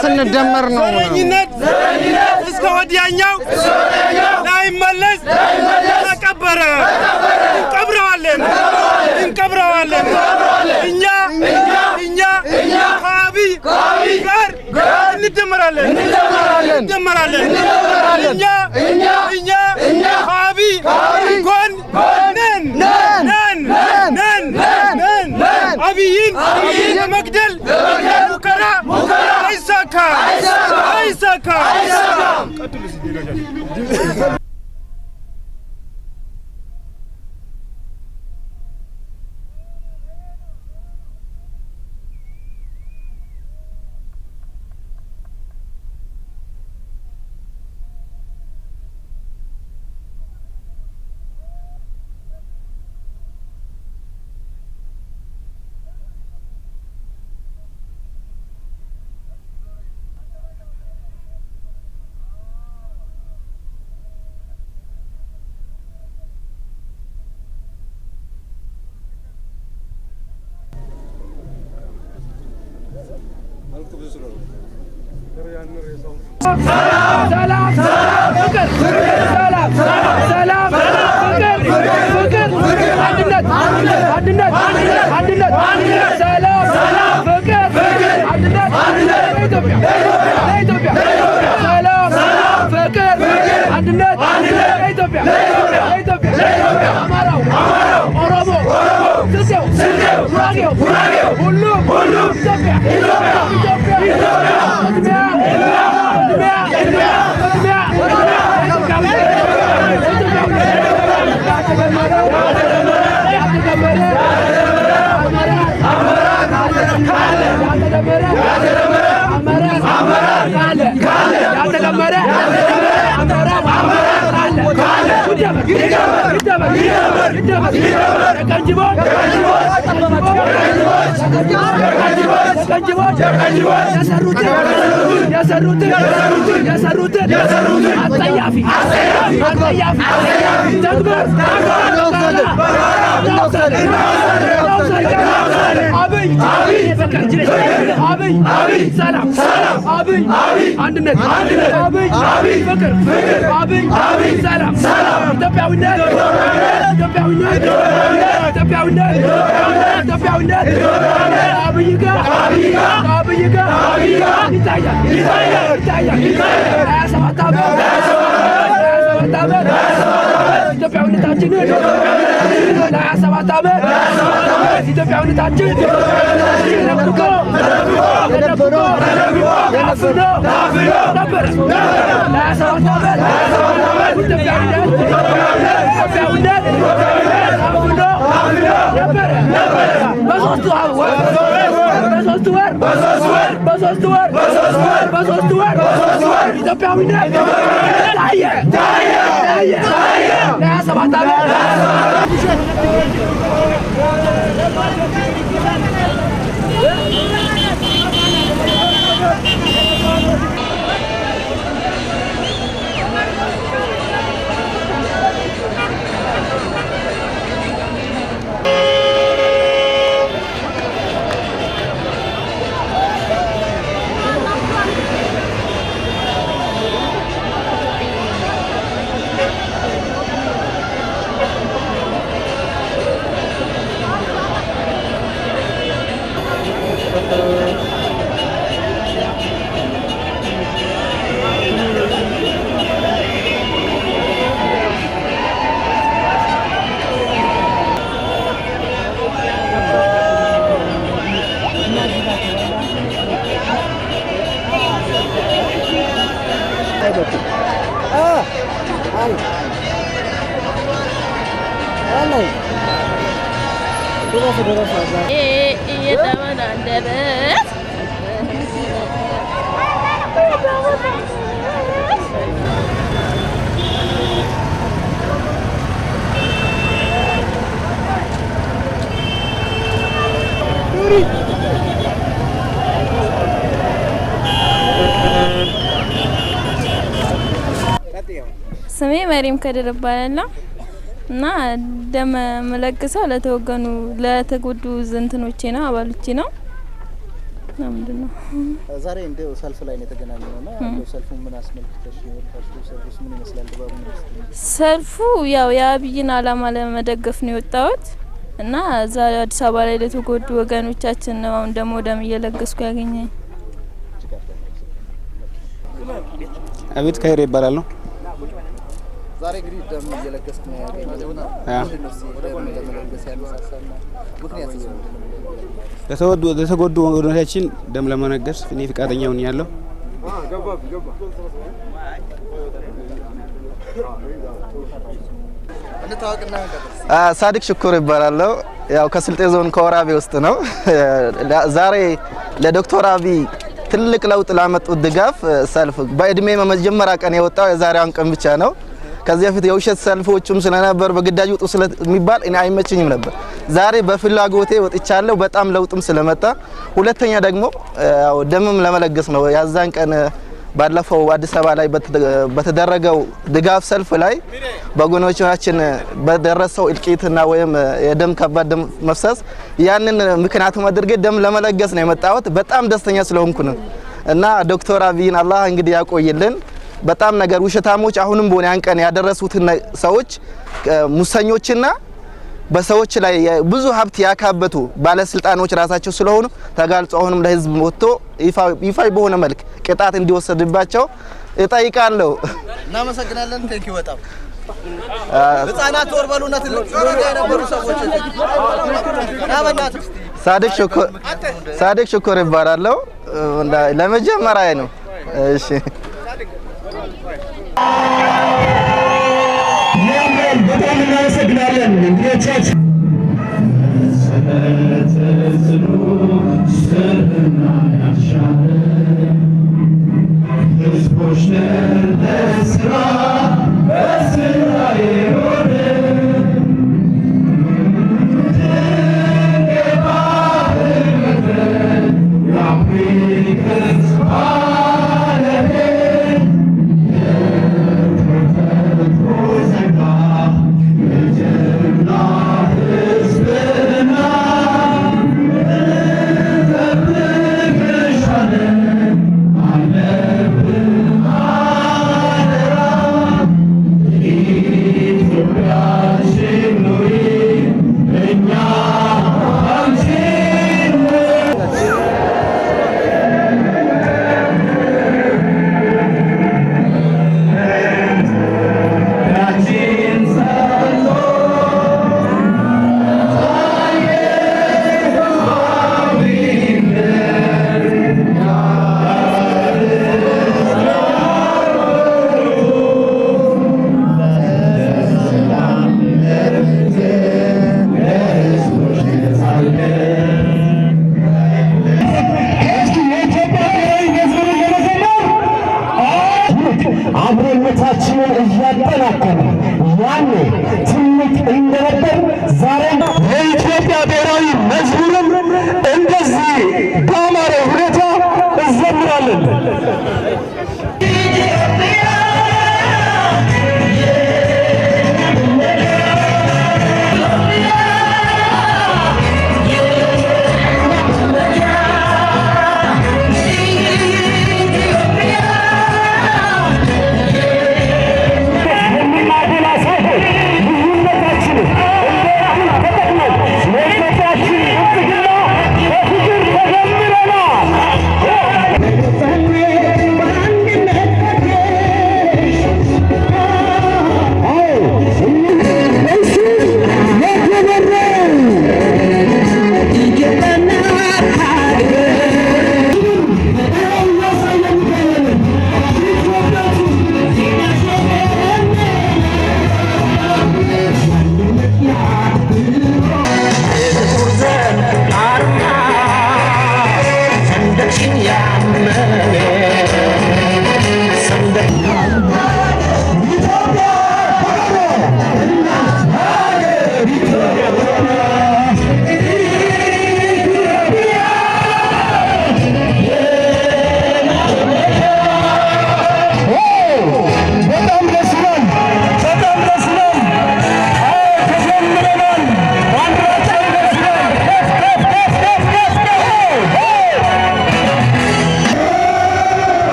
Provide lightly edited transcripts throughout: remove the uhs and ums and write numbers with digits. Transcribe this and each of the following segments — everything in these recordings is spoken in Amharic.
ስንደመር ነው ዘረኝነት እስከ ወዲያኛው ላይመለስ ተቀበረ እንቀብረዋለን እኛ ከአብይ ጋር እንደመራለን እኛ ከአብይ ጎን ነን አብይን ለመግደል ሙከራ አይሳካም ስሜ መሪም ከድር ይባላል እና ደም መለገሰው ለተወገኑ ለተጎዱ ዝንትኖቼ ነው አባሎቼ ነው ለምንድነው ዛሬ እንደው ሰልፍ ላይ ነው የተገናኘነውና እንደው ሰልፉ ምን አስመልክተሽ የወጣሽው ሰልፉስ ምን ይመስላል ድባቡ? ሰልፉ ያው የአብይን አላማ ለመደገፍ ነው የወጣሁት እና ዛሬ አዲስ አበባ ላይ ለተጎዱ ወገኖቻችን ነው አሁን ደሞ ደም እየለገስኩ ያገኘኝ። አቤት ካይሬ ይባላል ነው ዛሬ እንግዲህ ደም እየለገስኩ ነው ያገኘውና ምንድነው ለመለገስ ያነሳሳና ምክንያት ለተጎዱ ወገኖቻችን ደም ለመለገስ እኔ ፍቃደኛ ሆኜ ያለው ሳዲቅ ሽኩር ይባላል። ያው ከስልጤ ዞን ከወራቤ ውስጥ ነው። ዛሬ ለዶክተር አብይ ትልቅ ለውጥ ላመጡት ድጋፍ ሰልፍ በእድሜ መጀመሪያ ቀን የወጣው የዛሬውን ቀን ብቻ ነው። ከዚህ በፊት የውሸት ሰልፎችም ስለነበር በግዳጅ ወጡ ስለሚባል እኔ አይመችኝም ነበር። ዛሬ በፍላጎቴ ወጥቻለሁ በጣም ለውጥም ስለመጣ ሁለተኛ ደግሞ ያው ደምም ለመለገስ ነው። ያዛን ቀን ባለፈው አዲስ አበባ ላይ በተደረገው ድጋፍ ሰልፍ ላይ በጎኖቻችን በደረሰው እልቂትና ወይም የደም ከባድ ደም መፍሰስ ያንን ምክንያቱም አድርጌ ደም ለመለገስ ነው የመጣሁት። በጣም ደስተኛ ስለሆንኩ ነው እና ዶክተር አብይን አላህ እንግዲህ ያቆይልን። በጣም ነገር ውሸታሞች አሁንም በሆነ ያን ቀን ያደረሱትን ሰዎች ሙሰኞችና በሰዎች ላይ ብዙ ሀብት ያካበቱ ባለስልጣኖች ራሳቸው ስለሆኑ ተጋልጾ አሁንም ለህዝብ ወጥቶ ይፋይ በሆነ መልክ ቅጣት እንዲወሰድባቸው እጠይቃለሁ። እናመሰግናለን። ቴንኪው በጣም ህፃናት ወርበሉና ትልቅ ጾታ የነበሩ ሰዎች ናበናት ሳዲቅ ሽኩር ይባላል። ለመጀመሪያ ነው። እሺ በጣም እናመሰግናለን እንግዶቻችን አብሮነታችንን እያጠናከረ ያኔ ትልቅ እንደነበር ዛሬ የኢትዮጵያ ብሔራዊ መዝሙርም እንደዚህ በአማረ ሁኔታ እንዘምራለን።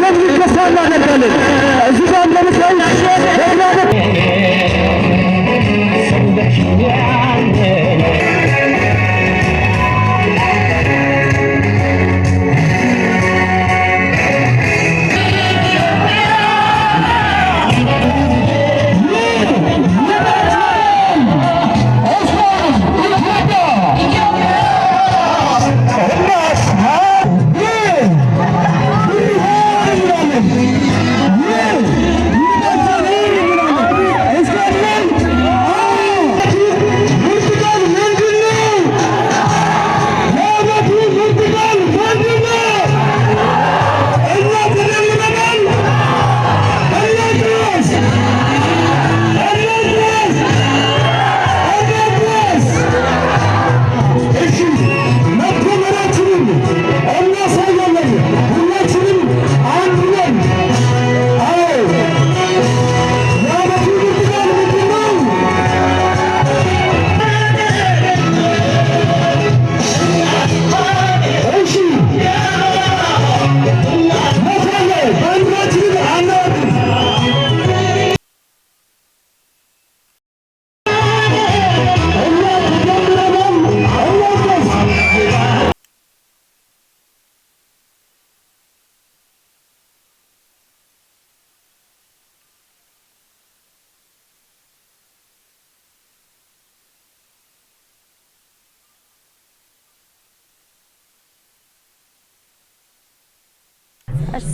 ለዚህ ተስፋ እናደርጋለን። እዚህ ጋር ለምሳሌ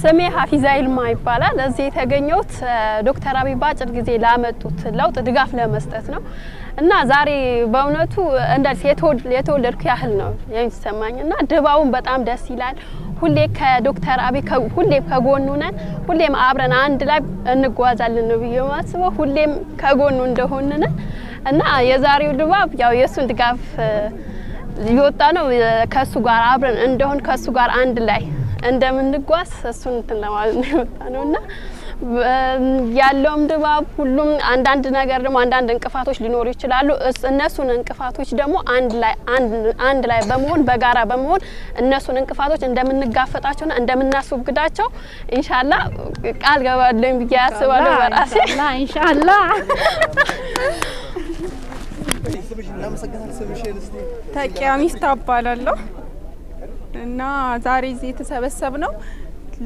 ስሜ ሀፊዛ ይልማ ይባላል። እዚህ የተገኘሁት ዶክተር አብይ ባጭር ጊዜ ላመጡት ለውጥ ድጋፍ ለመስጠት ነው እና ዛሬ በእውነቱ እንደዚህ የተወለድኩ ያህል ነው የሚሰማኝና ድባውን በጣም ደስ ይላል። ሁሌ ከዶክተር አብይ ሁሌም ከጎኑ ነን፣ ሁሌም አብረን አንድ ላይ እንጓዛለን ነው ብዬ ማስበው። ሁሌም ከጎኑ እንደሆነን እና የዛሬው ድባብ ያው የሱን ድጋፍ ይወጣ ነው ከሱ ጋር አብረን እንደሆን ከሱ ጋር አንድ ላይ እንደምንጓዝ እሱን እንትን ለማለት ነው የወጣነውና ያለውም ድባብ ሁሉም አንዳንድ ነገር ደግሞ አንዳንድ እንቅፋቶች ሊኖሩ ይችላሉ። እነሱን እንቅፋቶች ደግሞ አንድ ላይ በመሆን በጋራ በመሆን እነሱን እንቅፋቶች እንደምንጋፈጣቸውና እንደምናስወግዳቸው ኢንሻአላህ ቃል ገባለሁ ብዬ አስባለሁ በራሴ ኢንሻአላህ። ተቂያ ሚስት አባላለሁ እና ዛሬ እዚህ የተሰበሰብነው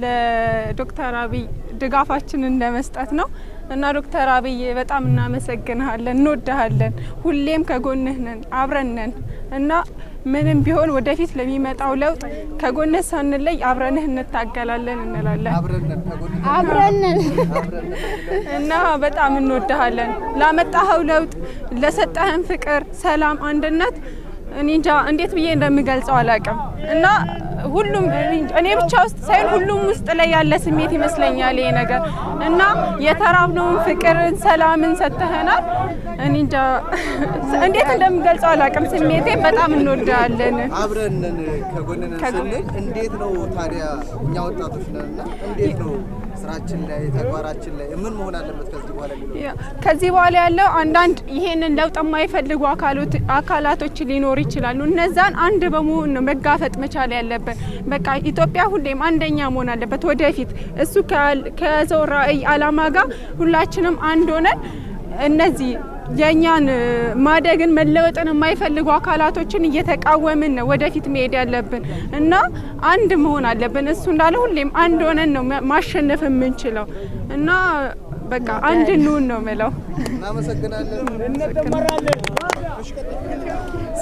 ለዶክተር አብይ ድጋፋችንን ለመስጠት ነው እና ዶክተር አብይ በጣም እናመሰግናለን፣ እንወድሃለን፣ ሁሌም ከጎንህ ነን፣ አብረን ነን እና ምንም ቢሆን ወደፊት ለሚመጣው ለውጥ ከጎንህ ሳንለይ አብረንህ እንታገላለን እንላለን። አብረን ነን እና በጣም እንወድሃለን። ላመጣኸው ለውጥ፣ ለሰጠህን ፍቅር፣ ሰላም፣ አንድነት እኔ እንጃ እንዴት ብዬ እንደምገልጸው አላውቅም እና ሁሉም እኔ ብቻ ውስጥ ሳይሆን ሁሉም ውስጥ ላይ ያለ ስሜት ይመስለኛል ይሄ ነገር እና የተራብነውን ፍቅርን፣ ሰላምን ሰጥተህናል። እኔ እንጃ እንዴት እንደምገልጸው አላውቅም ስሜቴን። በጣም እንወዳለን። አብረን ከጎንነን ስንል እንዴት ነው ታዲያ እኛ ወጣቶች ነንና እንዴት ነው ስራችን ላይ ተግባራችን ላይ ምን መሆን አለበት ከዚህ በኋላ ያለው አንዳንድ ይሄንን ለውጥ የማይፈልጉ አካላቶች ሊኖር ይችላሉ። እነዛን አንድ በመሆን ነው መጋፈጥ መቻል ያለበት። በቃ ኢትዮጵያ ሁሌም አንደኛ መሆን አለበት ወደፊት። እሱ ከያዘው ራዕይ አላማ ጋር ሁላችንም አንድ ሆነን እነዚህ የኛን ማደግን መለወጥን የማይፈልጉ አካላቶችን እየተቃወምን ነው ወደፊት መሄድ ያለብን እና አንድ መሆን አለብን። እሱ እንዳለ ሁሌም አንድ ሆነን ነው ማሸነፍ የምንችለው እና በቃ አንድ እንሁን ነው የምለው።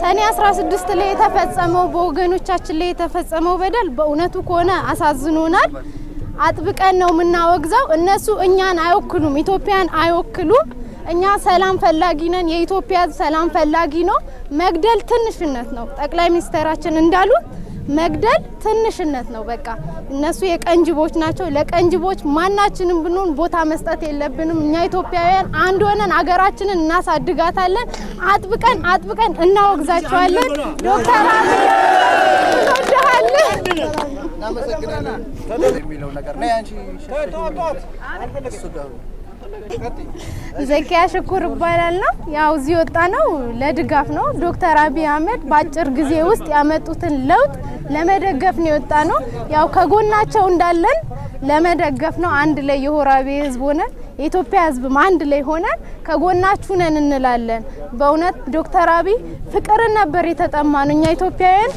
ሰኔ 16 ላይ የተፈጸመው በወገኖቻችን ላይ የተፈጸመው በደል በእውነቱ ከሆነ አሳዝኖናል። አጥብቀን ነው የምናወግዘው። እነሱ እኛን አይወክሉም፣ ኢትዮጵያን አይወክሉም። እኛ ሰላም ፈላጊ ነን። የኢትዮጵያ ሰላም ፈላጊ ነው። መግደል ትንሽነት ነው። ጠቅላይ ሚኒስትራችን እንዳሉት መግደል ትንሽነት ነው። በቃ እነሱ የቀንጅቦች ናቸው። ለቀንጅቦች ማናችንም ብንሆን ቦታ መስጠት የለብንም። እኛ ኢትዮጵያውያን አንድ ሆነን አገራችንን እናሳድጋታለን። አጥብቀን እናወግዛቸዋለን። ዶክተር አብይ እናመሰግናለን የሚለው ነገር ነው። ያንቺ ዘኪያ ሽኩር ይባላልና ያው እዚህ ወጣ ነው ለድጋፍ ነው ዶክተር አብይ አህመድ ባጭር ጊዜ ውስጥ ያመጡትን ለውጥ ለመደገፍ ነው የወጣ ነው ያው ከጎናቸው እንዳለን ለመደገፍ ነው አንድ ላይ የሆራቤ ህዝብ ሆነ የኢትዮጵያ ህዝብ አንድ ላይ ሆነ ከጎናችሁ ነን እንላለን በእውነት ዶክተር አብይ ፍቅር ነበር የተጠማነው እኛ ኢትዮጵያውያን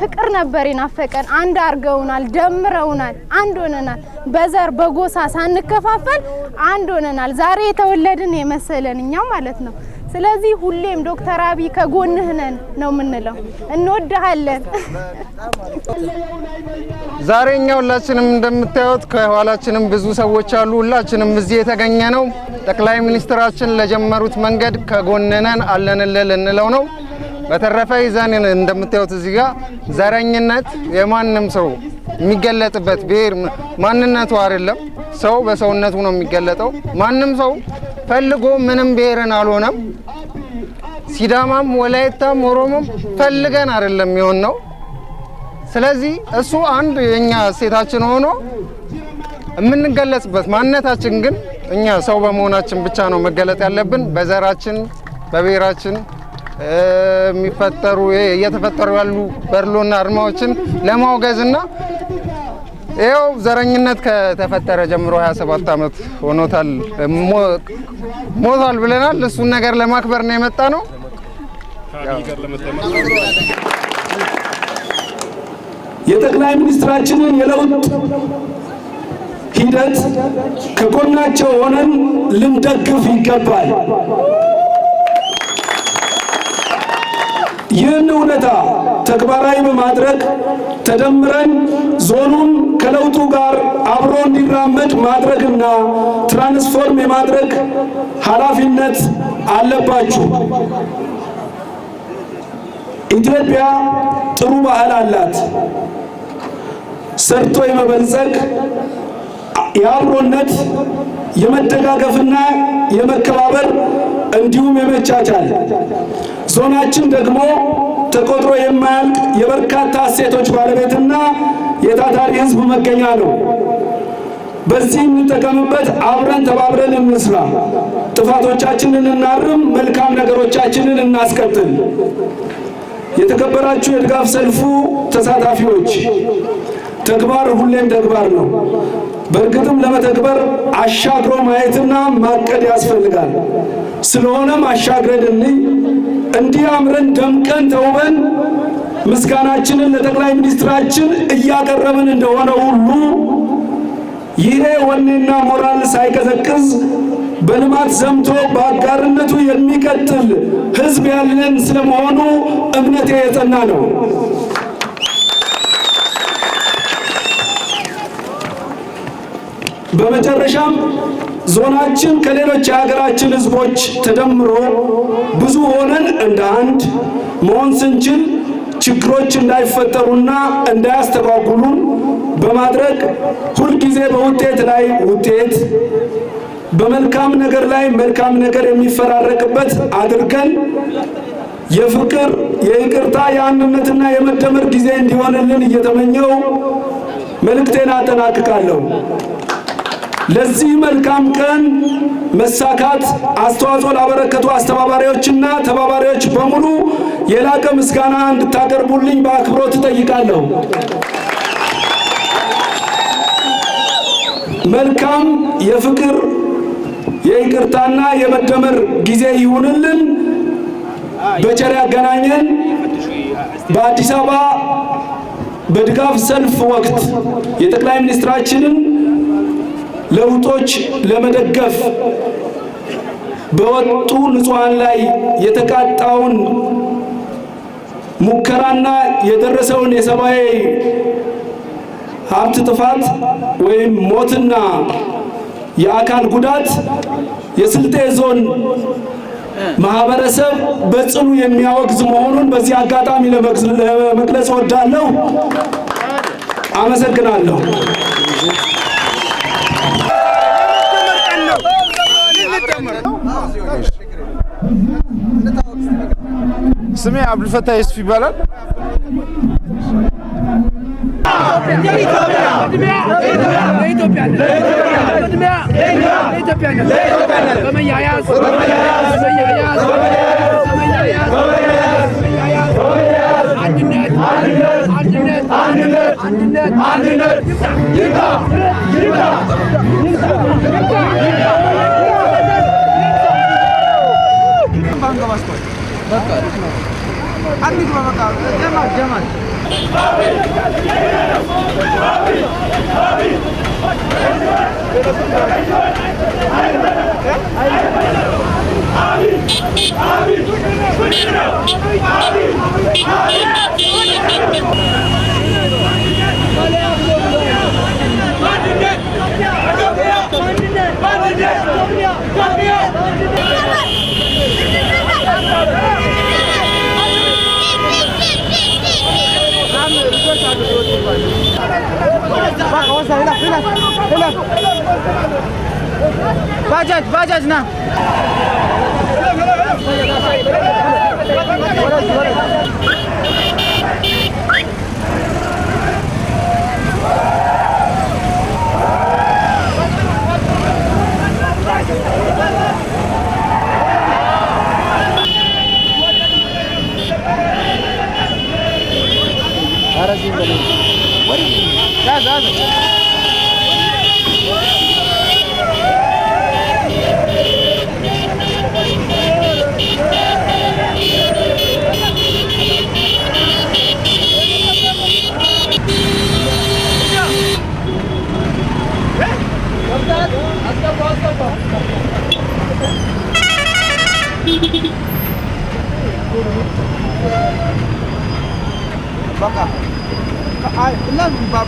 ፍቅር ነበር ይናፈቀን አንድ አርገውናል ደምረውናል አንድ ሆነናል በዘር በጎሳ ሳንከፋፈል አንድ ሆነናል ዛሬ የተወለድን የመሰለን እኛ ማለት ነው ስለዚህ ሁሌም ዶክተር አብይ ከጎንህ ነን ነው ምንለው እንወድሃለን ዛሬኛ ሁላችንም እንደምታዩት ከኋላችንም ብዙ ሰዎች አሉ ሁላችንም እዚህ የተገኘ ነው ጠቅላይ ሚኒስትራችን ለጀመሩት መንገድ ከጎንነን አለንልል እንለው ነው በተረፈ ይዘን እንደምታዩት እዚህ ጋር ዘረኝነት የማንንም ሰው የሚገለጥበት ብሔር ማንነቱ አይደለም ሰው በሰውነቱ ነው የሚገለጠው ማንንም ሰው ፈልጎ ምንም ብሔርን አልሆነም ሲዳማም ወላይታም ኦሮሞም ፈልገን አይደለም የሆነው ስለዚህ እሱ አንድ የኛ ሴታችን ሆኖ የምንገለጽበት ማንነታችን ግን እኛ ሰው በመሆናችን ብቻ ነው መገለጥ ያለብን በዘራችን በብሔራችን የሚፈጠሩ እየተፈጠሩ ያሉ በርሎና አርማዎችን ለማውገዝና ይሄው ዘረኝነት ከተፈጠረ ጀምሮ 27 አመት ሆኖታል ሞታል ብለናል እሱን ነገር ለማክበር ነው የመጣ ነው የጠቅላይ ሚኒስትራችንን የለውጥ ሂደት ከጎናቸው ሆነን ልንደግፍ ይገባል ይህን እውነታ ተግባራዊ በማድረግ ተደምረን ዞኑን ከለውጡ ጋር አብሮ እንዲራመድ ማድረግና ትራንስፎርም የማድረግ ኃላፊነት አለባችሁ ኢትዮጵያ ጥሩ ባህል አላት ሰርቶ የመበልጸግ የአብሮነት የመደጋገፍና የመከባበር እንዲሁም የመቻቻል ዞናችን ደግሞ ተቆጥሮ የማያልቅ የበርካታ እሴቶች ባለቤትና የታታሪ ህዝብ መገኛ ነው በዚህ እንጠቀምበት አብረን ተባብረን እንስራ ጥፋቶቻችንን እናርም መልካም ነገሮቻችንን እናስቀጥል የተከበራችሁ የድጋፍ ሰልፉ ተሳታፊዎች ተግባር ሁሌም ተግባር ነው በእርግጥም ለመተግበር አሻግሮ ማየትና ማቀድ ያስፈልጋል ስለሆነም አሻግረን እንዲህ አምረን ደምቀን ተውበን ምስጋናችንን ለጠቅላይ ሚኒስትራችን እያቀረብን እንደሆነ ሁሉ ይሄ ወኔና ሞራል ሳይቀዘቅዝ በልማት ዘምቶ በአጋርነቱ የሚቀጥል ህዝብ ያለን ስለመሆኑ እምነቴ የጸና ነው በመጨረሻም ዞናችን ከሌሎች የሀገራችን ህዝቦች ተደምሮ ብዙ ሆነን እንደ አንድ መሆን ስንችል ችግሮች እንዳይፈጠሩና እንዳያስተጓጉሉን በማድረግ ሁልጊዜ በውጤት ላይ ውጤት በመልካም ነገር ላይ መልካም ነገር የሚፈራረቅበት አድርገን የፍቅር የይቅርታ የአንድነትና የመደመር ጊዜ እንዲሆንልን እየተመኘው መልእክቴን አጠናቅቃለሁ ለዚህ መልካም ቀን መሳካት አስተዋጽኦ ላበረከቱ አስተባባሪዎችና ተባባሪዎች በሙሉ የላቀ ምስጋና እንድታቀርቡልኝ በአክብሮት እጠይቃለሁ መልካም የፍቅር የይቅርታና የመደመር ጊዜ ይሁንልን በቸር ያገናኘን በአዲስ አበባ በድጋፍ ሰልፍ ወቅት የጠቅላይ ሚኒስትራችንን ለውጦች ለመደገፍ በወጡ ንጹሃን ላይ የተቃጣውን ሙከራና የደረሰውን የሰብአዊ ሀብት ጥፋት ወይም ሞትና የአካል ጉዳት የስልጤ ዞን ማህበረሰብ በጽኑ የሚያወግዝ መሆኑን በዚህ አጋጣሚ ለመግለጽ እወዳለሁ። አመሰግናለሁ። ስሜ አብዱልፈታህ ዩሱፍ ይባላል። ለኢትዮጵያነት በመያያዝ አንድነት ይብቃ ጀማል ባጃጅ ና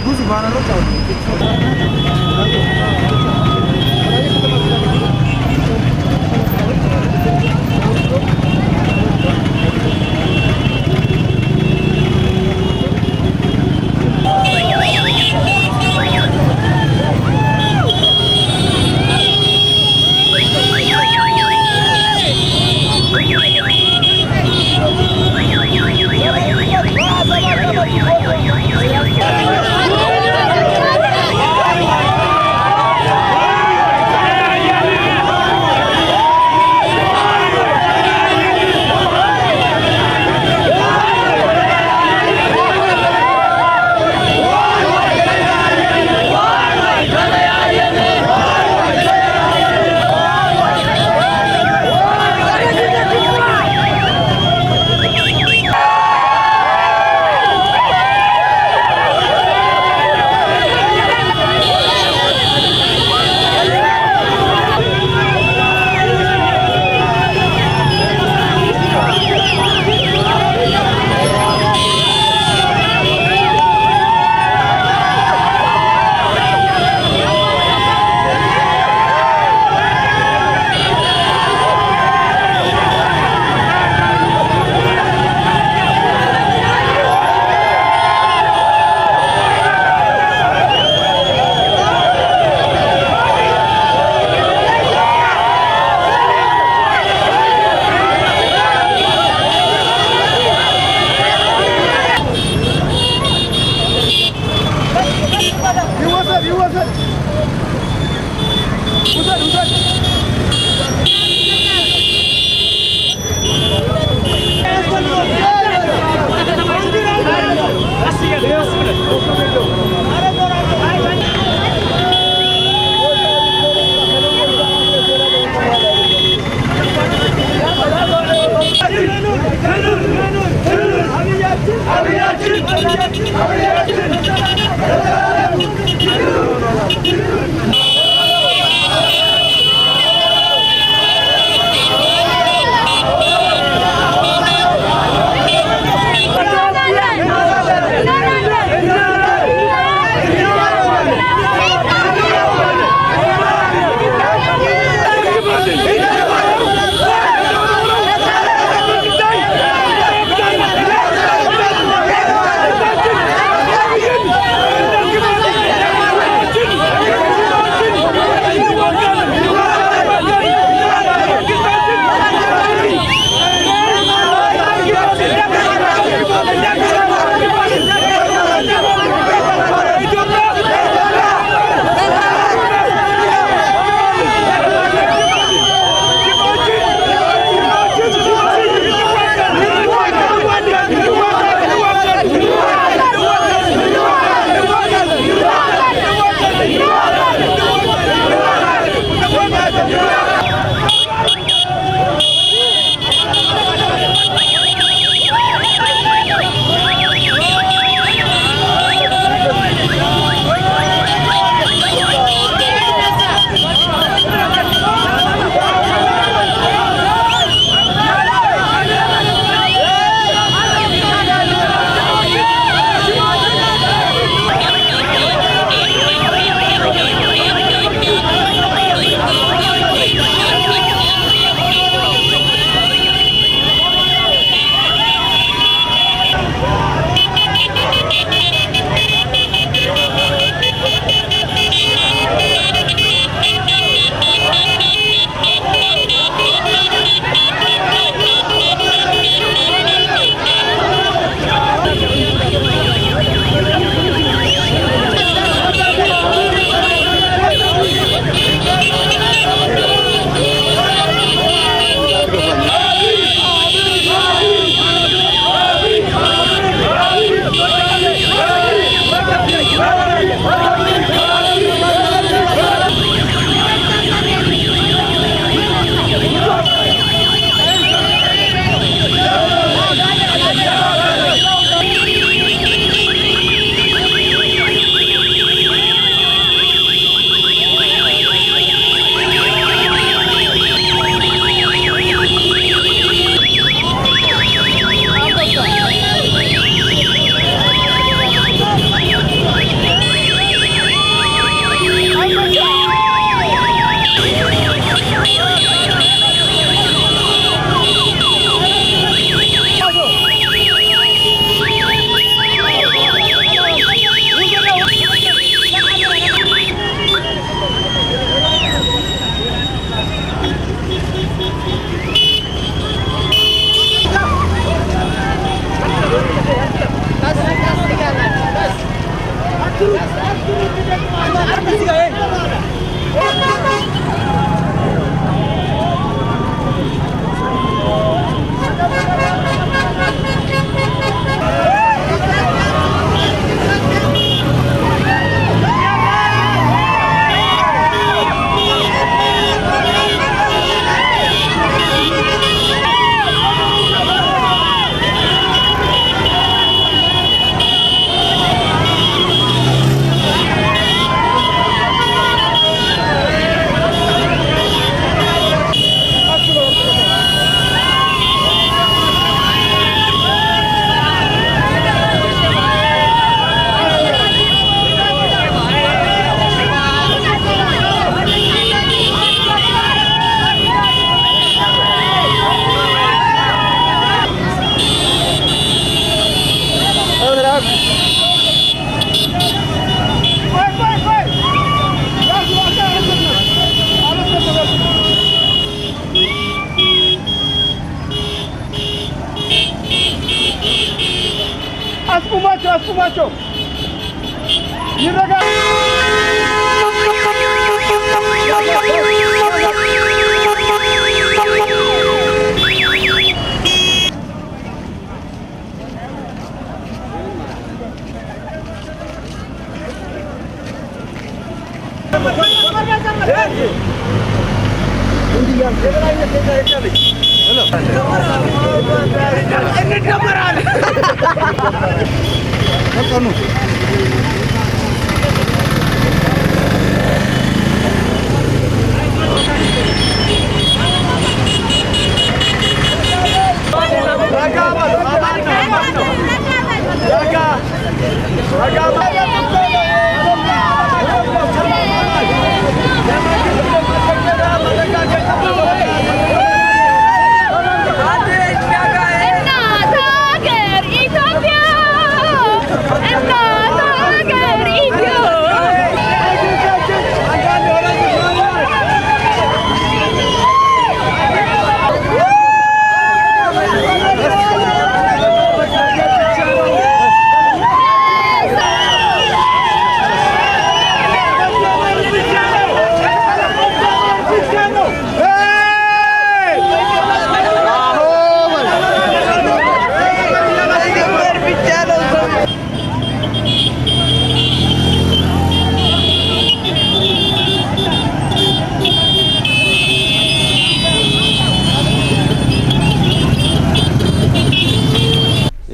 ብዙ ባነሮች አሉ።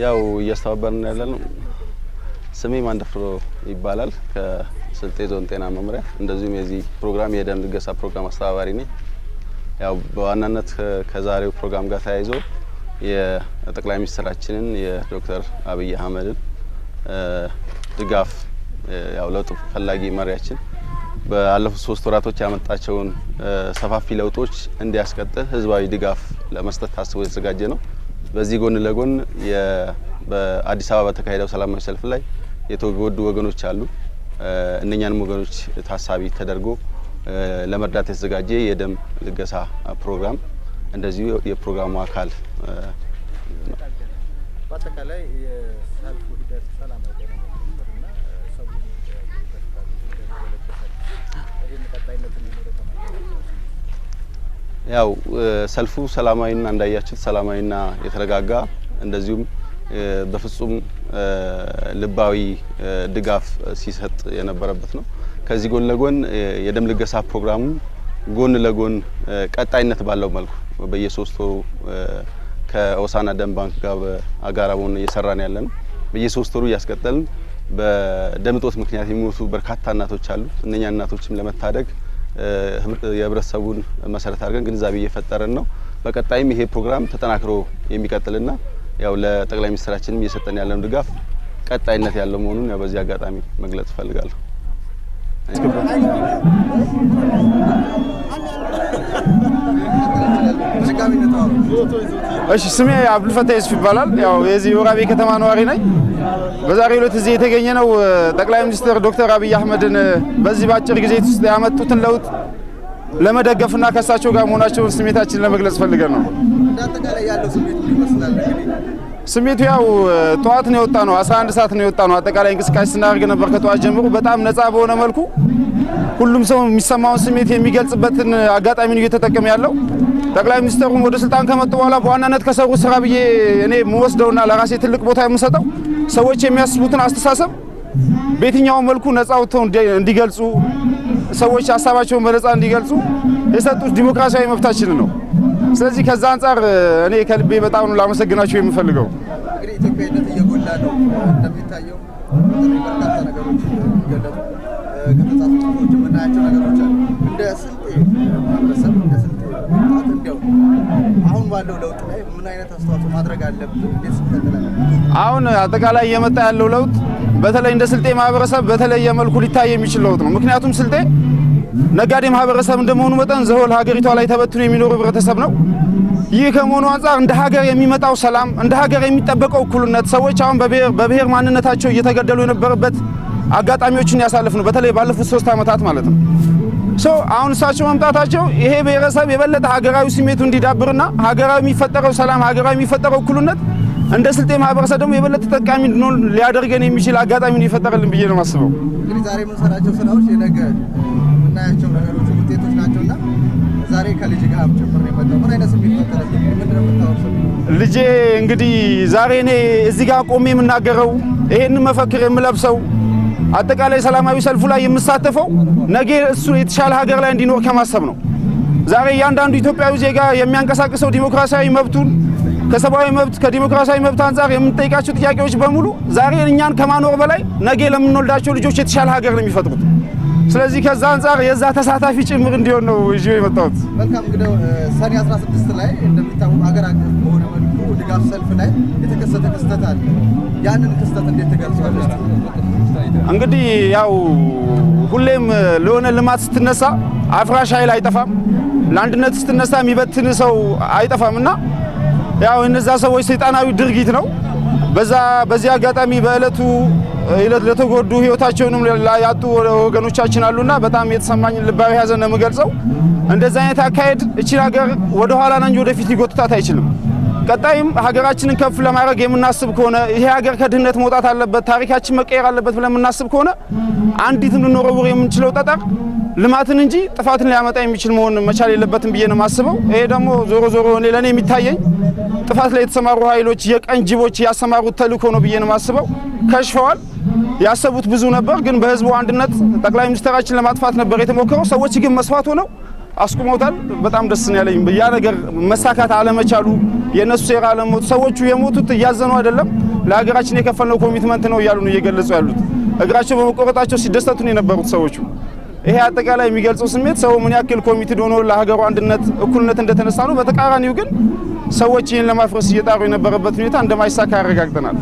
ያው እያስተባበርን ያለነው ስሜ ማንደፍሮ ይባላል ከስልጤ ዞን ጤና መምሪያ እንደዚሁም የዚህ ፕሮግራም የደም ልገሳ ፕሮግራም አስተባባሪ ነኝ። ያው በዋናነት ከዛሬው ፕሮግራም ጋር ተያይዞ የጠቅላይ ሚኒስትራችንን የዶክተር አብይ አህመድን ድጋፍ ያው ለውጥ ፈላጊ መሪያችን ባለፉት 3 ወራቶች ያመጣቸውን ሰፋፊ ለውጦች እንዲያስቀጥል ህዝባዊ ድጋፍ ለመስጠት ታስቦ የተዘጋጀ ነው። በዚህ ጎን ለጎን በአዲስ አበባ ተካሄደው ሰላማዊ ሰልፍ ላይ የተጎዱ ወገኖች አሉ። እነኛንም ወገኖች ታሳቢ ተደርጎ ለመርዳት የተዘጋጀ የደም ልገሳ ፕሮግራም እንደዚሁ የፕሮግራሙ አካል ነው። በአጠቃላይ የሰልፉ ሂደት ሰላማዊ ነበርና ሰው ያው ሰልፉ ሰላማዊና እንዳያችሁት ሰላማዊና የተረጋጋ እንደዚሁም በፍጹም ልባዊ ድጋፍ ሲሰጥ የነበረበት ነው። ከዚህ ጎን ለጎን የደም ልገሳ ፕሮግራሙ ጎን ለጎን ቀጣይነት ባለው መልኩ በየ3 ወሩ ከኦሳና ደም ባንክ ጋር በአጋራ በመሆን እየሰራን ያለነው በየ3 ወሩ እያስቀጠልን በደም እጦት ምክንያት የሚሞቱ በርካታ እናቶች አሉ። እነኛ እናቶችም ለመታደግ የህብረተሰቡን መሰረት አድርገን ግንዛቤ እየፈጠረን ነው። በቀጣይም ይሄ ፕሮግራም ተጠናክሮ የሚቀጥልና ያው ለጠቅላይ ሚኒስትራችንም እየሰጠን ያለውን ድጋፍ ቀጣይነት ያለው መሆኑን ያው በዚህ አጋጣሚ መግለጽ እፈልጋለሁ። እሺ ስሜ አብዱልፈታህ ዩሱፍ ይባላል። ያው የዚህ ወራቤ ከተማ ነዋሪ ነኝ። በዛሬው ዕለት እዚህ የተገኘ ነው ጠቅላይ ሚኒስትር ዶክተር አብይ አህመድን በዚህ ባጭር ጊዜ ውስጥ ያመጡትን ለውጥ ለመደገፍና ከሳቸው ጋር መሆናቸውን ስሜታችንን ለመግለጽ ፈልገን ነው። እንዳጠቃላይ ያለው ስሜት ይመስላል። ስሜቱ ያው ጧት ነው የወጣ ነው 11 ሰዓት ነው የወጣ ነው። አጠቃላይ እንቅስቃሴ ስናደርግ ነበር ከጧት ጀምሮ በጣም ነፃ በሆነ መልኩ ሁሉም ሰው የሚሰማውን ስሜት የሚገልጽበትን አጋጣሚ ነው እየተጠቀመ ያለው። ጠቅላይ ሚኒስትሩም ወደ ስልጣን ከመጡ በኋላ በዋናነት ከሰሩ ስራ ብዬ እኔ የምወስደውና ለራሴ ትልቅ ቦታ የምሰጠው ሰዎች የሚያስቡትን አስተሳሰብ በየትኛው መልኩ ነፃ ወጥተው እንዲገልጹ ሰዎች ሀሳባቸውን በነፃ እንዲገልጹ የሰጡት ዲሞክራሲያዊ መብታችን ነው። ስለዚህ ከዛ አንፃር እኔ ከልቤ በጣም ነው ላመሰግናቸው የምፈልገው። እንግዲህ ኢትዮጵያዊነት እየጎላ ነው እንደሚታየው በርካታ ነገሮች ይገለጡ ከተጻፉ ጽሁፎች የምናያቸው ነገሮች አሉ። እንደ ስልጤ ማህበረሰብ እንደ ስልጤ ወጣት እንዲያው አሁን ባለው ለውጥ ላይ ምን አይነት አስተዋጽኦ ማድረግ አለብን? እንዴት ይከተላል? አሁን አጠቃላይ እየመጣ ያለው ለውጥ በተለይ እንደ ስልጤ ማህበረሰብ በተለየ መልኩ ሊታይ የሚችል ለውጥ ነው። ምክንያቱም ስልጤ ነጋዴ ማህበረሰብ እንደመሆኑ መጠን ዘሆል ሀገሪቷ ላይ ተበትኖ የሚኖር ህብረተሰብ ነው። ይህ ከመሆኑ አንፃር እንደ ሀገር የሚመጣው ሰላም፣ እንደ ሀገር የሚጠበቀው እኩልነት፣ ሰዎች አሁን በብሔር ማንነታቸው እየተገደሉ የነበረበት አጋጣሚዎችን ያሳልፍ ነው። በተለይ ባለፉት 3 ዓመታት ማለት ነው። አሁን እሳቸው መምጣታቸው ይሄ ብሔረሰብ የበለጠ ሀገራዊ ስሜቱ እንዲዳብርና ሀገራዊ የሚፈጠረው ሰላም፣ ሀገራዊ የሚፈጠረው እኩልነት እንደ ስልጤ ማህበረሰብ ደግሞ የበለጠ ተጠቃሚ እንድንሆን ሊያደርገን የሚችል አጋጣሚ ነው የፈጠረልን ብዬ ነው የማስበው። እንግዲህ ዛሬ የምንሰራቸው ስራዎች የነገ የምናያቸው ነገሮች ውጤቶች ናቸውና ዛሬ ከልጅ ጋር ጭምር ነው የመጣው። ምን አይነት ስሜት ፈጠረብኝ? ምንድን ነው የምታወርሰው? ልጄ እንግዲህ ዛሬ እኔ እዚህ ጋር ቆሜ የምናገረው ይሄን መፈክር የምለብሰው አጠቃላይ ሰላማዊ ሰልፉ ላይ የምሳተፈው ነገ እሱ የተሻለ ሀገር ላይ እንዲኖር ከማሰብ ነው። ዛሬ እያንዳንዱ ኢትዮጵያዊ ዜጋ የሚያንቀሳቅሰው ዲሞክራሲያዊ መብቱን ከሰብአዊ መብት ከዲሞክራሲያዊ መብት አንፃር የምንጠይቃቸው ጥያቄዎች በሙሉ ዛሬ እኛን ከማኖር በላይ ነገ ለምንወልዳቸው ልጆች የተሻለ ሀገር ነው የሚፈጥሩት። ስለዚህ ከዛ አንፃር የዛ ተሳታፊ ጭምር እንዲሆን ነው ይዤው የመጣሁት። መልካም እንግዲህ ሰኔ 16 ላይ እንደሚታወቅ ሀገር አቀፍ በሆነ መልኩ ድጋፍ ሰልፍ ላይ የተከሰተ ክስተት አለ። ያንን ክስተት እንዴት ትገልጸዋለሽ? እንግዲህ ያው ሁሌም ለሆነ ልማት ስትነሳ አፍራሽ ኃይል አይጠፋም፣ ለአንድነት ስትነሳ የሚበትን ሰው አይጠፋምና ያው እነዛ ሰዎች ሰይጣናዊ ድርጊት ነው። በዚህ አጋጣሚ በእለቱ ለተጎዱ ህይወታቸውንም ያጡ ወገኖቻችን አሉና በጣም የተሰማኝ ልባዊ ሐዘን ነው የምገልጸው። እንደዛ አይነት አካሄድ እቺ ሀገር ወደ ኋላ እንጂ ወደፊት ሊጎትታት አይችልም። ቀጣይም ሀገራችንን ከፍ ለማድረግ የምናስብ ከሆነ ይሄ ሀገር ከድህነት መውጣት አለበት፣ ታሪካችን መቀየር አለበት ብለን የምናስብ ከሆነ አንዲት ልንኖረው የምንችለው ጠጠር ልማትን እንጂ ጥፋትን ሊያመጣ የሚችል መሆን መቻል የለበትም ብዬ ነው የማስበው። ይሄ ደግሞ ዞሮ ለኔ የሚታየኝ ጥፋት ላይ የተሰማሩ ኃይሎች የቀን ጅቦች ያሰማሩት ተልእኮ ነው ብዬ ነው የማስበው። ከሽፈዋል። ያሰቡት ብዙ ነበር፣ ግን በህዝቡ አንድነት ጠቅላይ ሚኒስትራችን ለማጥፋት ነበር የተሞከረው። ሰዎች ግን መስዋዕት ሆነው አስቁመውታል። በጣም ደስ ነው ያለኝ ያ ነገር መሳካት አለመቻሉ፣ የነሱ ሴራ አለሞት። ሰዎቹ የሞቱት እያዘኑ አይደለም፣ ለሀገራችን የከፈልነው ኮሚትመንት ነው እያሉ ነው እየገለጹ ያሉት። እግራቸው በመቆረጣቸው ሲደሰቱ ነው የነበሩት ሰዎቹ። ይሄ አጠቃላይ የሚገልጸው ስሜት ሰው ምን ያክል ኮሚትድ ሆኖ ለሀገሩ አንድነት እኩልነት እንደተነሳ ነው። በተቃራኒው ግን ሰዎች ይህን ለማፍረስ እየጣሩ የነበረበት ሁኔታ እንደማይሳካ ያረጋግጠናል።